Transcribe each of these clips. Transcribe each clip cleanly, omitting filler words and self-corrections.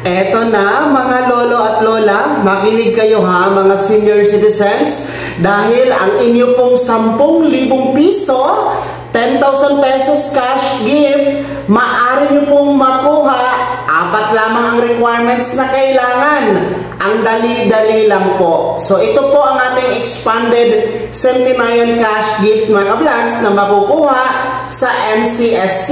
Eto na mga lolo at lola, makinig kayo ha mga senior citizens dahil ang inyo pong 10,000 piso, 10,000 pesos cash gift, maaari nyo pong makuha. 4 lamang ang requirements na kailangan. Ang dali-dali lang po. So ito po ang ating expanded centenarian cash gift mga vlogs na makukuha sa NCSC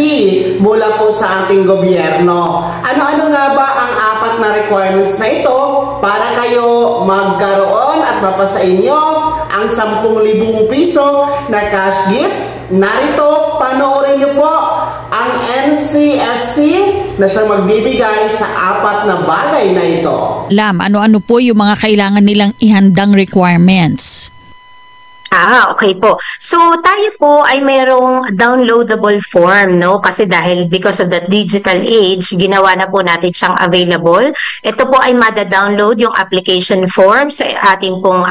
mula po sa ating gobyerno. Ano-ano nga ba ang 4 na requirements na ito para kayo magkaroon at mapasa inyo ang 10,000 piso na cash gift? Narito, panoorin nyo po ang NCSC na siyang magbibigay sa 4 na bagay na ito. Ano-ano po yung mga kailangan nilang ihandang requirements? Okay po. So, tayo po ay merong downloadable form, no? Kasi dahil because of the digital age, ginawa na po natin siyang available. Ito po ay mada-download yung application form sa ating pong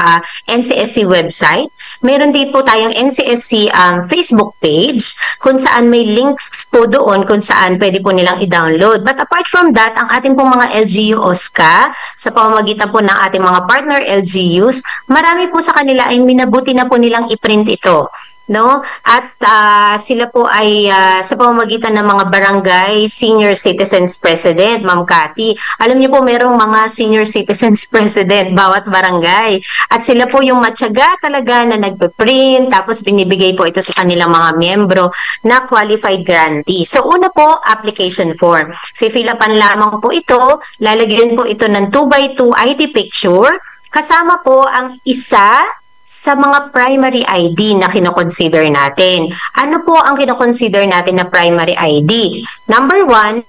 NCSC website. Meron din po tayong NCSC Facebook page kung saan may links po doon kung saan pwede po nilang i-download. But apart from that, ang ating pong mga LGU OSCA, sa pamamagitan po ng ating mga partner LGUs, marami po sa kanila ay minabuti na po nilang i-print ito, no? At sila po ay sa pamamagitan ng mga barangay senior citizens president, Ma'am Cathy. Alam niyo po merong mga senior citizens president bawat barangay. At sila po yung matyaga talaga na nagpe-print tapos binibigay po ito sa kanilang mga miyembro na qualified grantee. So una po, application form. Fill upan lamang po ito, lalagyan po ito ng 2x2 ID picture kasama po ang isa sa mga primary ID na kinoconsider natin. Ano po ang kinoconsider natin na primary ID? Number 1,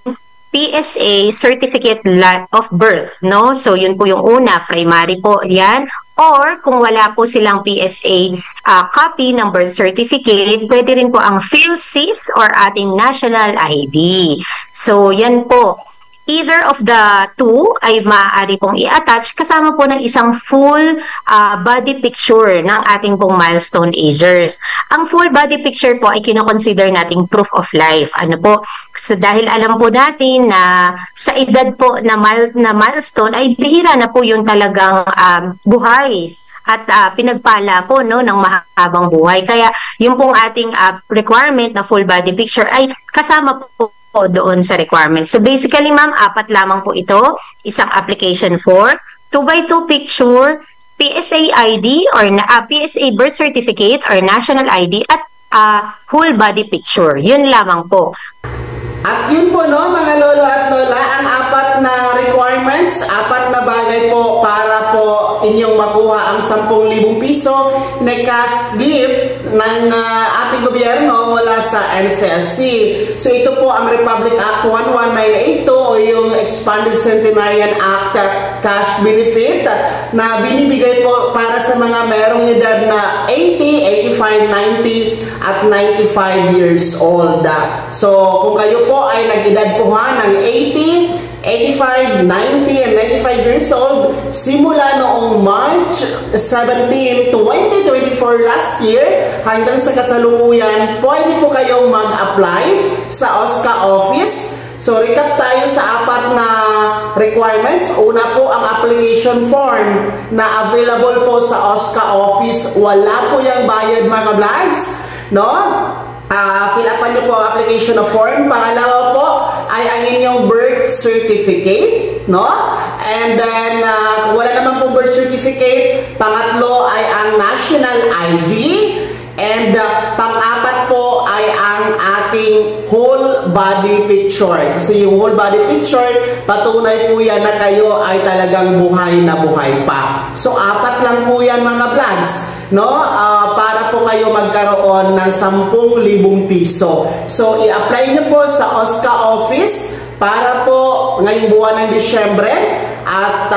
PSA Certificate of Birth, no? So yun po yung una, primary po yan. Or kung wala po silang PSA copy ng birth certificate, pwede rin po ang PhilSys or ating national ID. So yan po. Either of the two ay maaari pong i-attach kasama po ng isang full body picture ng ating pong milestone agers. Ang full body picture po ay kinoconsider nating proof of life. Ano po? So dahil alam po natin na sa edad po na milestone ay bihira na po yung talagang buhay at pinagpala po no ng mahabang buhay. Kaya yung pong ating requirement na full body picture ay kasama po doon sa requirements. So basically ma'am, 4 lamang po ito, isang application form, 2x2 picture, PSA ID or PSA birth certificate or national ID at whole body picture. Yun lamang po. At yun po no mga lolo at lola, ang 4 na requirements, 4 na bagay po para po inyong makuha ang 10,000 piso na cash gift ng ating gobyerno mula sa NCSC. So ito po ang Republic Act 11982 o yung Expanded Centenarian Act Cash Benefit na binibigay po para sa mga merong edad na 80, 85, 90 at 95 years old. So kung kayo po ay nag-edad po ng 80, 85, 90, and 95 years old, simula noong March 17, 2024 last year, hanggang sa kasalukuyan, pwede po kayong mag-apply sa OSCA office. So, recap tayo sa 4 na requirements. Una po ang application form na available po sa OSCA office. Wala po yung bayad mga vlogs, no? Fill upan nyo po ang application na form. Pangalawa po ay ang inyong birth certificate, no? And then, kung wala naman po birth certificate, pangatlo ay ang national ID. And pang-apat po ay ang ating whole body picture. Kasi yung whole body picture, patunay po yan na kayo ay talagang buhay na buhay pa. So, 4 lang po yan mga vlogs, no? Para po kayo magkaroon ng 10,000 piso. So, i-apply nyo po sa OSCA office para po ngayong buwan ng Disyembre. At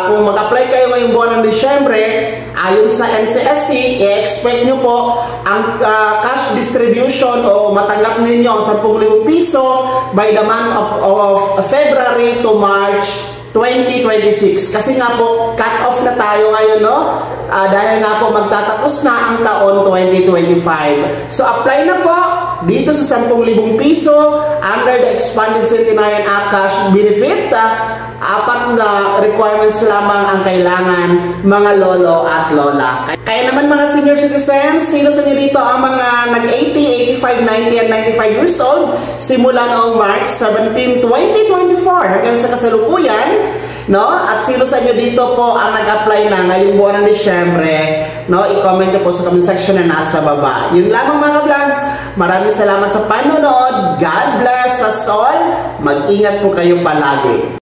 kung mag-apply kayo ngayong buwan ng Disyembre, ayon sa NCSC, i-expect nyo po ang cash distribution o matanggap ninyo ang 10,000 piso by the month of February to March 2026. Kasi nga po, cut-off na tayo ngayon, no? Dahil nga po magtatapos na ang taon 2025. So, apply na po dito sa 10,000 piso under the expanded Centenarian Act cash benefit. Apat na requirements lamang ang kailangan, mga lolo at lola. Kaya naman mga senior citizens, sino sa inyo dito ang mga nag-80, 85, 90 and 95 years old simula noong March 17, 2024 hanggang sa kasalukuyan, no? At sino sa inyo dito po ang nag-apply na ngayong buwan ng Disyembre, no? I-comment nyo po sa comment section na nasa baba. Yun lamang mga vlogs. Maraming salamat sa panonood. God bless us all. Mag-ingat po kayo palagi.